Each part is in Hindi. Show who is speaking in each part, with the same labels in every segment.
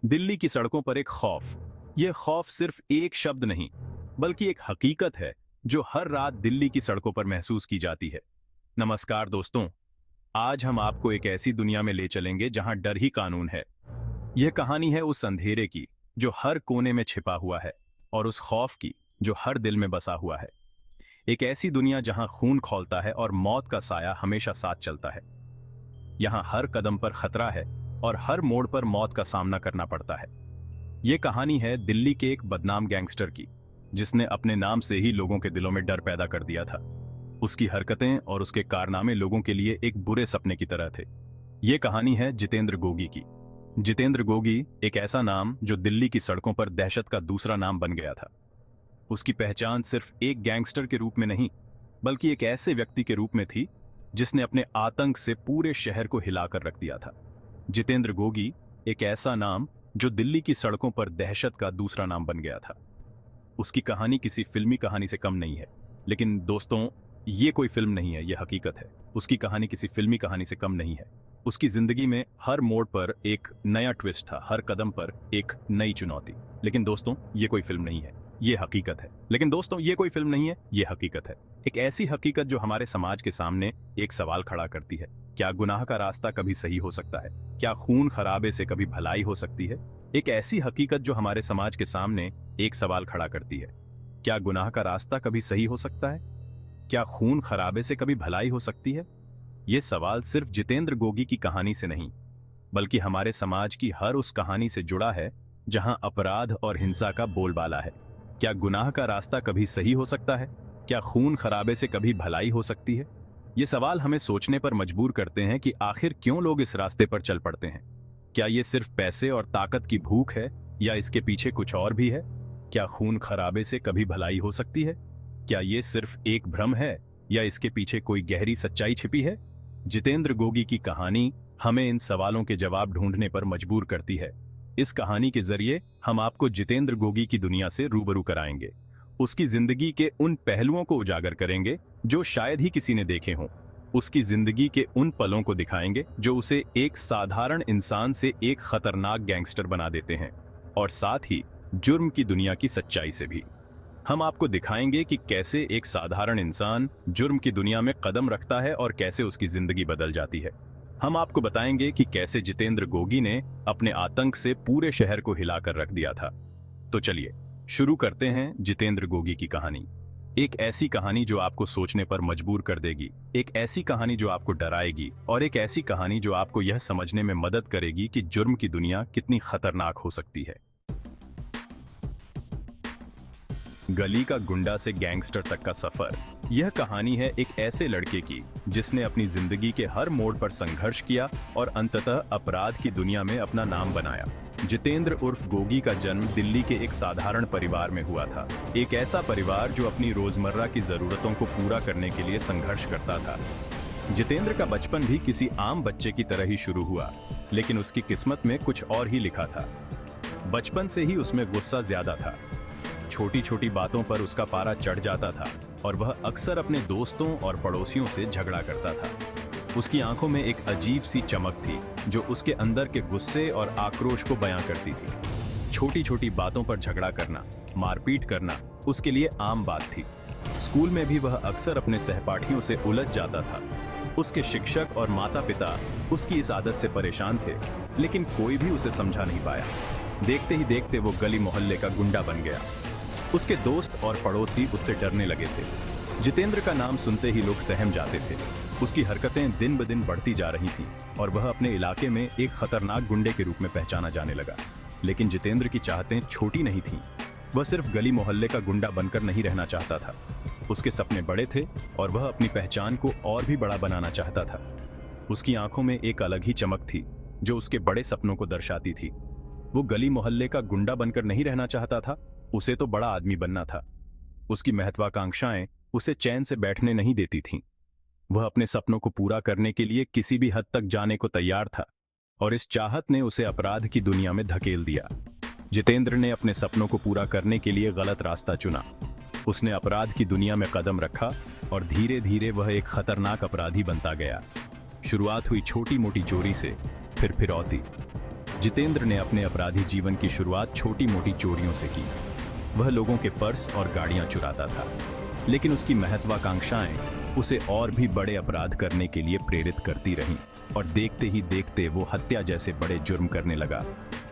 Speaker 1: दिल्ली की सड़कों पर एक खौफ। यह खौफ सिर्फ एक शब्द नहीं, बल्कि एक हकीकत है जो हर रात दिल्ली की सड़कों पर महसूस की जाती है। नमस्कार दोस्तों, आज हम आपको एक ऐसी दुनिया में ले चलेंगे जहां डर ही कानून है। यह कहानी है उस अंधेरे की जो हर कोने में छिपा हुआ है, और उस खौफ की जो हर दिल में बसा हुआ है। एक ऐसी दुनिया जहां खून खौलता है और मौत का साया हमेशा साथ चलता है। यहाँ हर कदम पर खतरा है और हर मोड़ पर मौत का सामना करना पड़ता है। ये कहानी है दिल्ली के एक बदनाम गैंगस्टर की, जिसने अपने नाम से ही लोगों के दिलों में डर पैदा कर दिया था। उसकी हरकतें और उसके कारनामे लोगों के लिए एक बुरे सपने की तरह थे। ये कहानी है जितेंद्र गोगी की। जितेंद्र गोगी एक ऐसा नाम जो दिल्ली की सड़कों पर दहशत का दूसरा नाम बन गया था। उसकी पहचान सिर्फ एक गैंगस्टर के रूप में नहीं, बल्कि एक ऐसे व्यक्ति के रूप में थी जिसने अपने आतंक से पूरे शहर को हिलाकर रख दिया था। जितेंद्र गोगी एक ऐसा नाम जो दिल्ली की सड़कों पर दहशत का दूसरा नाम बन गया था। उसकी कहानी किसी फिल्मी कहानी से कम नहीं है, लेकिन दोस्तों, ये कोई फिल्म नहीं है, यह हकीकत है। उसकी कहानी किसी फिल्मी कहानी से कम नहीं है। उसकी जिंदगी में हर मोड़ पर एक नया ट्विस्ट था, हर कदम पर एक नई चुनौती। लेकिन दोस्तों, ये कोई फिल्म नहीं है, ये हकीकत है। लेकिन दोस्तों, ये कोई फिल्म नहीं है, ये हकीकत है। एक ऐसी हकीकत जो हमारे समाज के सामने एक सवाल खड़ा करती है। क्या गुनाह का रास्ता कभी सही हो सकता है? क्या खून खराबे से कभी भलाई हो सकती है? एक ऐसी हकीकत जो हमारे समाज के सामने एक सवाल खड़ा करती है। क्या गुनाह का रास्ता कभी सही हो सकता है? क्या खून खराबे से कभी भलाई हो सकती है? ये सवाल सिर्फ जितेंद्र गोगी की कहानी से नहीं, बल्कि हमारे समाज की हर उस कहानी से जुड़ा है जहां अपराध और हिंसा का बोलबाला है। क्या गुनाह का रास्ता कभी सही हो सकता है? क्या खून खराबे से कभी भलाई हो सकती है? ये सवाल हमें सोचने पर मजबूर करते हैं कि आखिर क्यों लोग इस रास्ते पर चल पड़ते हैं। क्या ये सिर्फ पैसे और ताकत की भूख है, या इसके पीछे कुछ और भी है? क्या खून खराबे से कभी भलाई हो सकती है? क्या ये सिर्फ एक भ्रम है, या इसके पीछे कोई गहरी सच्चाई छिपी है? जितेंद्र गोगी की कहानी हमें इन सवालों के जवाब ढूंढने पर मजबूर करती है। इस कहानी के जरिए हम आपको जितेंद्र गोगी की दुनिया से रूबरू कराएंगे। उसकी जिंदगी के उन पहलुओं को उजागर करेंगे जो शायद ही किसी ने देखे हों। उसकी जिंदगी के उन पलों को दिखाएंगे जो उसे एक साधारण इंसान से एक खतरनाक गैंगस्टर बना देते हैं, और साथ ही जुर्म की दुनिया की सच्चाई से भी। हम आपको दिखाएंगे कि कैसे एक साधारण इंसान जुर्म की दुनिया में कदम रखता है और कैसे उसकी जिंदगी बदल जाती है। हम आपको बताएंगे कि कैसे जितेंद्र गोगी ने अपने आतंक से पूरे शहर को हिलाकर रख दिया था। तो चलिए शुरू करते हैं जितेंद्र गोगी की कहानी। एक ऐसी कहानी जो आपको सोचने पर मजबूर कर देगी, एक ऐसी कहानी जो आपको डराएगी, और एक ऐसी कहानी जो आपको यह समझने में मदद करेगी कि जुर्म की दुनिया कितनी खतरनाक हो सकती है। गली का गुंडा से गैंगस्टर तक का सफर। यह कहानी है एक ऐसे लड़के की जिसने अपनी जिंदगी के हर मोड़ पर संघर्ष किया और अंततः अपराध की दुनिया में अपना नाम बनाया। जितेंद्र उर्फ गोगी का जन्म दिल्ली के एक साधारण परिवार में हुआ था। एक ऐसा परिवार जो अपनी रोजमर्रा की जरूरतों को पूरा करने के लिए संघर्ष करता था। जितेंद्र का बचपन भी किसी आम बच्चे की तरह ही शुरू हुआ, लेकिन उसकी किस्मत में कुछ और ही लिखा था। बचपन से ही उसमें गुस्सा ज्यादा था। छोटी छोटी बातों पर उसका पारा चढ़ जाता था और वह अक्सर अपने दोस्तों और पड़ोसियों से झगड़ा करता था। उसकी आंखों में एक अजीब सी चमक थी जो उसके अंदर के गुस्से और आक्रोश को बयां करती थी। छोटी छोटी बातों पर झगड़ा करना, मारपीट करना उसके लिए आम बात थी। स्कूल में भी वह अक्सर अपने सहपाठियों से उलझ जाता था। उसके शिक्षक और माता पिता उसकी इस आदत से परेशान थे, लेकिन कोई भी उसे समझा नहीं पाया। देखते ही देखते वो गली मोहल्ले का गुंडा बन गया। उसके दोस्त और पड़ोसी उससे डरने लगे थे। जितेंद्र का नाम सुनते ही लोग सहम जाते थे। उसकी हरकतें दिन ब दिन बढ़ती जा रही थीं और वह अपने इलाके में एक खतरनाक गुंडे के रूप में पहचाना जाने लगा। लेकिन जितेंद्र की चाहतें छोटी नहीं थीं। वह सिर्फ गली मोहल्ले का गुंडा बनकर नहीं रहना चाहता था। उसके सपने बड़े थे और वह अपनी पहचान को और भी बड़ा बनाना चाहता था। उसकी आंखों में एक अलग ही चमक थी जो उसके बड़े सपनों को दर्शाती थी। वो गली मोहल्ले का गुंडा बनकर नहीं रहना चाहता था, उसे तो बड़ा आदमी बनना था। उसकी महत्वाकांक्षाएं उसे चैन से बैठने नहीं देती थीं। वह अपने सपनों को पूरा करने के लिए किसी भी हद तक जाने को तैयार था, और इस चाहत ने उसे अपराध की दुनिया में धकेल दिया। जितेंद्र ने अपने सपनों को पूरा करने के लिए गलत रास्ता चुना। उसने अपराध की दुनिया में कदम रखा और धीरे धीरे वह एक खतरनाक अपराधी बनता गया। शुरुआत हुई छोटी मोटी चोरी से, फिर फिरौती, जितेंद्र ने अपने अपराधी जीवन की शुरुआत छोटी मोटी चोरियों से की। वह लोगों के पर्स और गाड़ियां चुराता था, लेकिन उसकी महत्वाकांक्षाएं उसे और भी बड़े अपराध करने के लिए प्रेरित करती रहीं और देखते ही देखते वो हत्या जैसे बड़े जुर्म करने लगा।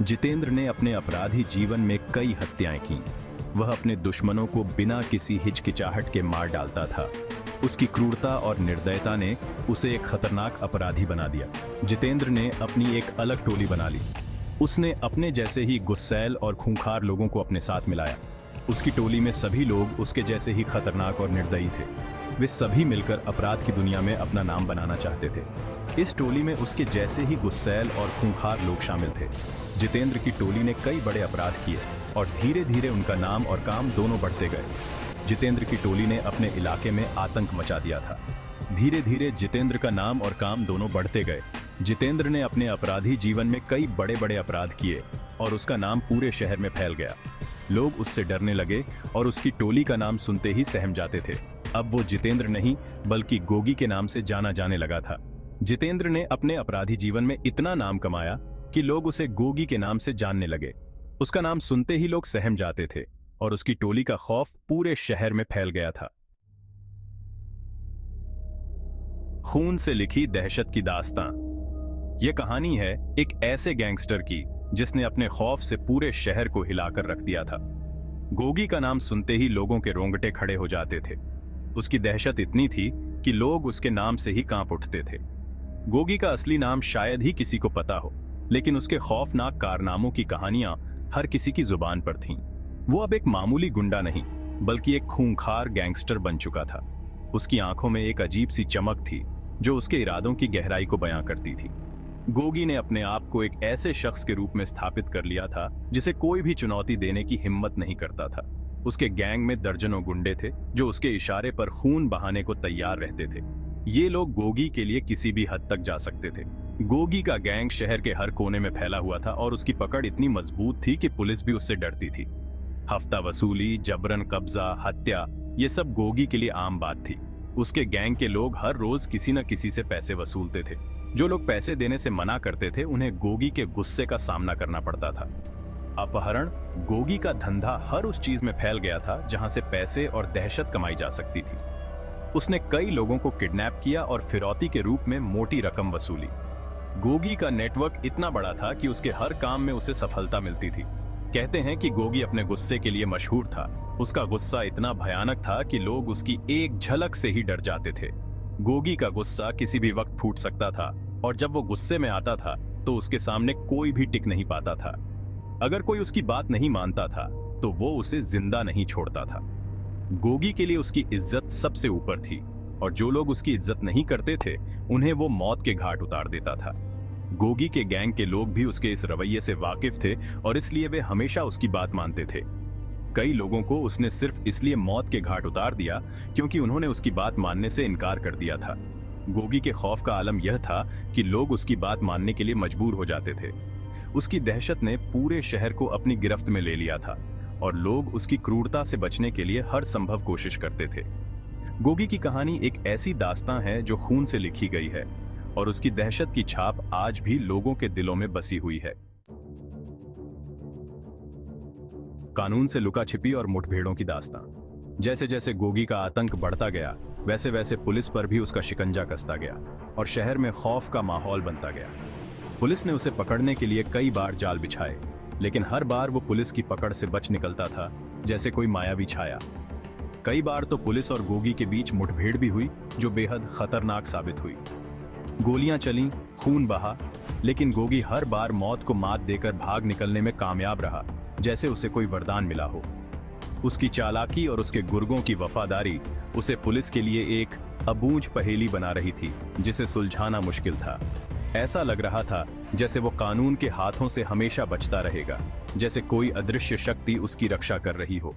Speaker 1: जितेंद्र ने अपने अपराधी जीवन में कई हत्याएं की। वह अपने दुश्मनों को बिना किसी हिचकिचाहट के मार डालता था। उसकी क्रूरता और निर्दयता ने उसे एक खतरनाक अपराधी बना दिया। जितेंद्र ने अपनी एक अलग टोली बना ली। उसने अपने जैसे ही गुस्सैल और खूंखार लोगों को अपने साथ मिलाया। उसकी टोली में सभी लोग उसके जैसे ही खतरनाक और निर्दयी थे। वे सभी मिलकर अपराध की दुनिया में अपना नाम बनाना चाहते थे। इस टोली में उसके जैसे ही गुस्सैल और खूंखार लोग शामिल थे। जितेंद्र की टोली ने कई बड़े अपराध किए और धीरे धीरे उनका नाम और काम दोनों बढ़ते गए। जितेंद्र की टोली ने अपने इलाके में आतंक मचा दिया था। धीरे धीरे जितेंद्र का नाम और काम दोनों बढ़ते गए। जितेंद्र ने अपने अपराधी जीवन में कई बड़े बड़े अपराध किए और उसका नाम पूरे शहर में फैल गया। लोग उससे डरने लगे और उसकी टोली का नाम सुनते ही सहम जाते थे। अब वो जितेंद्र नहीं बल्कि गोगी के नाम से जाना जाने लगा था। जितेंद्र ने अपने अपराधी जीवन में इतना नाम कमाया कि लोग उसे गोगी के नाम से जानने लगे। उसका नाम सुनते ही लोग सहम जाते थे और उसकी टोली का खौफ पूरे शहर में फैल गया था। खून से लिखी दहशत की दास्तां। यह कहानी है एक ऐसे गैंगस्टर की जिसने अपने खौफ से पूरे शहर को हिलाकर रख दिया था। गोगी का नाम सुनते ही लोगों के रोंगटे खड़े हो जाते थे। उसकी दहशत इतनी थी कि लोग उसके नाम से ही कांप उठते थे। गोगी का असली नाम शायद ही किसी को पता हो, लेकिन उसके खौफनाक कारनामों की कहानियां हर किसी की जुबान पर थीं। वो अब एक मामूली गुंडा नहीं बल्कि एक खूंखार गैंगस्टर बन चुका था। उसकी आंखों में एक अजीब सी चमक थी जो उसके इरादों की गहराई को बयां करती थी। गोगी ने अपने आप को एक ऐसे शख्स के रूप में स्थापित कर लिया था जिसे कोई भी चुनौती देने की हिम्मत नहीं करता था। उसके गैंग में दर्जनों गुंडे थे जो उसके इशारे पर खून बहाने को तैयार रहते थे। ये लोग गोगी के लिए किसी भी हद तक जा सकते थे। गोगी का गैंग शहर के हर कोने में फैला हुआ था और उसकी पकड़ इतनी मजबूत थी कि पुलिस भी उससे डरती थी। हफ्ता वसूली, जबरन कब्जा, हत्या, ये सब गोगी के लिए आम बात थी। उसके गैंग के लोग हर रोज किसी न किसी से पैसे वसूलते थे। जो लोग पैसे देने से मना करते थे उन्हें गोगी के गुस्से का सामना करना पड़ता था। अपहरण, गोगी का धंधा हर उस चीज में फैल गया था जहां से पैसे और दहशत कमाई जा सकती थी। उसने कई लोगों को किडनैप किया और फिरौती के रूप में मोटी रकम वसूली। गोगी का नेटवर्क इतना बड़ा था कि उसके हर काम में उसे सफलता मिलती थी। कहते हैं कि गोगी अपने गुस्से के लिए मशहूर था। उसका गुस्सा इतना भयानक था कि लोग उसकी एक झलक से ही डर जाते थे। गोगी का गुस्सा किसी भी वक्त फूट सकता था और जब वो गुस्से में आता था तो उसके सामने कोई भी टिक नहीं पाता था। अगर कोई उसकी बात नहीं मानता था तो वो उसे जिंदा नहीं छोड़ता था। गोगी के लिए उसकी इज्जत सबसे ऊपर थी और जो लोग उसकी इज्जत नहीं करते थे उन्हें वो मौत के घाट उतार देता था। गोगी के गैंग के लोग भी उसके इस रवैये से वाकिफ थे और इसलिए वे हमेशा उसकी बात मानते थे। कई लोगों को उसने सिर्फ इसलिए मौत के घाट उतार दिया क्योंकि उन्होंने उसकी बात मानने से इनकार कर दिया था। गोगी के खौफ का आलम यह था कि लोग उसकी बात मानने के लिए मजबूर हो जाते थे। उसकी दहशत ने पूरे शहर को अपनी गिरफ्त में ले लिया था और लोग उसकी क्रूरता से बचने के लिए हर संभव कोशिश करते थे। गोगी की कहानी एक ऐसी दास्तां है जो खून से लिखी गई है और उसकी दहशत की छाप आज भी लोगों के दिलों में बसी हुई है। कानून से लुका छिपी और मुठभेड़ों की दास्तां। जैसे जैसे गोगी का आतंक बढ़ता गया वैसे वैसे पुलिस पर भी उसका शिकंजा कसता गया और शहर में खौफ का माहौल बनता गया। पुलिस ने उसे पकड़ने के लिए कई बार जाल बिछाए, लेकिन हर बार वो पुलिस की पकड़ से बच निकलता था जैसे कोई मायावी छाया। कई बार तो पुलिस और गोगी के बीच मुठभेड़ भी हुई जो बेहद खतरनाक साबित हुई। गोलियां चलीं, खून बहा, लेकिन गोगी हर बार मौत को मात देकर भाग निकलने में कामयाब रहा, जैसे उसे कोई वरदान मिला हो। उसकी चालाकी और उसके गुर्गों की वफादारी उसे पुलिस के लिए एक अबूझ पहेली बना रही थी जिसे सुलझाना मुश्किल था। ऐसा लग रहा था जैसे वो कानून के हाथों से हमेशा बचता रहेगा, जैसे कोई अदृश्य शक्ति उसकी रक्षा कर रही हो।